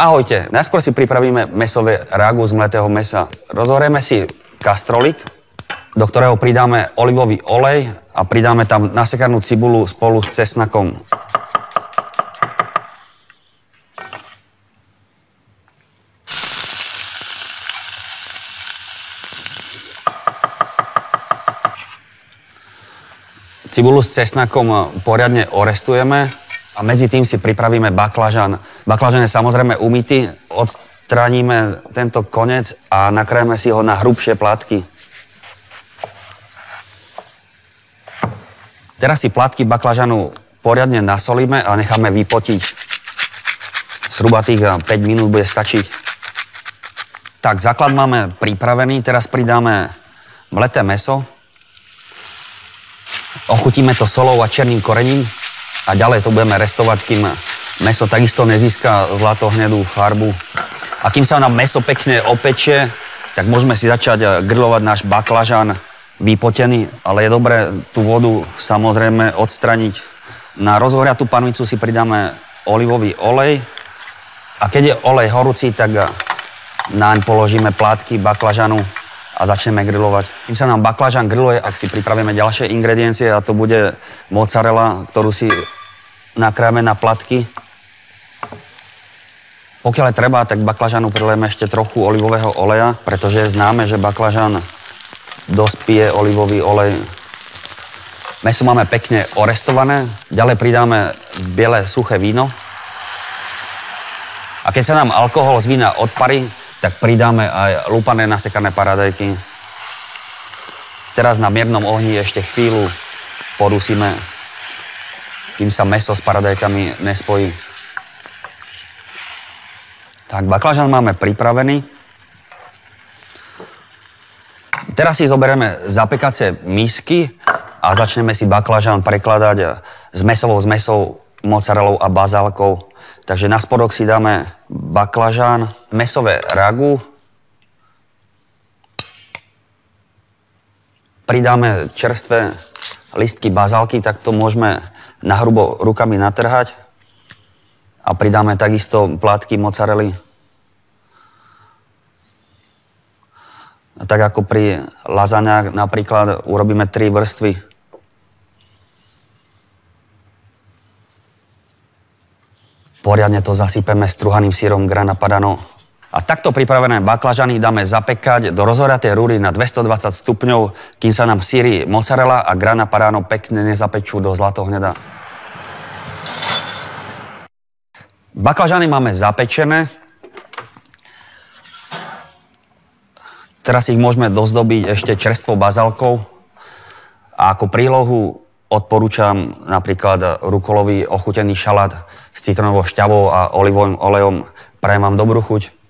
Ahojte, najskôr si pripravíme mäsové ragu z mletého mäsa. Rozhorieme si kastrolík, do ktorého pridáme olivový olej a pridáme tam nasekanú cibulu spolu s cesnakom. Cibulu s cesnakom poriadne orestujeme. A medzi tým si pripravíme baklažan. Baklažan je samozrejme umytý, odstraníme tento koniec a nakrájeme si ho na hrubšie plátky. Teraz si plátky baklažanu poriadne nasolíme a necháme vypotiť. Zhruba tých 5 minút bude stačiť. Tak, základ máme pripravený, teraz pridáme mleté mäso. Ochutíme to solou a černým korením. A ďalej to budeme restovať, kým mäso takisto nezíska zlatohnedú farbu. A kým sa nám mäso pekne opečie, tak môžeme si začať grilovať náš baklažan vypotený, ale je dobré tú vodu samozrejme odstraniť. Na rozhoriatú panvicu si pridáme olivový olej a keď je olej horúci, tak naň položíme plátky baklažanu a začneme grilovať. Kým sa nám baklažan grilluje, ak si pripravíme ďalšie ingrediencie, a to bude mozzarella, ktorú si nakrájame na platky. Pokiaľ je treba, tak baklažanu prilejeme ešte trochu olivového oleja, pretože je známe, že baklažan dosť pije olivový olej. Mäso máme pekne orestované, ďalej pridáme biele suché víno. A keď sa nám alkohol z vína odparí, tak pridáme aj lúpané nasekané paradajky. Teraz na miernom ohni ešte chvíľu podusíme, kým sa mäso s paradajkami nespojí. Tak, baklažan máme pripravený. Teraz si zoberieme zapekacie misky a začneme si baklažan prekladať s mäsovou zmesou, mozzarellou a bazálkou. Takže na spodok si dáme baklažán, mäsové ragu. Pridáme čerstvé listky bazálky, tak to môžeme nahrubo rukami natrhať. A pridáme takisto plátky mozzarelly. A tak ako pri lazaňách napríklad urobíme 3 vrstvy. Poriadne to zasypeme struhaným sírom Grana Padano. A takto pripravené baklažany dáme zapekať do rozhoriatej rúry na 220 stupňov, kým sa nám síry mozzarella a Grana Padano pekne nezapečú do zlatohneda. Baklažany máme zapečené. Teraz ich môžeme dozdobiť ešte čerstvou bazálkou. A ako prílohu odporúčam napríklad rukolový ochutený šalát s citrónovou šťavou a olivovým olejom. Prajem vám dobrú chuť.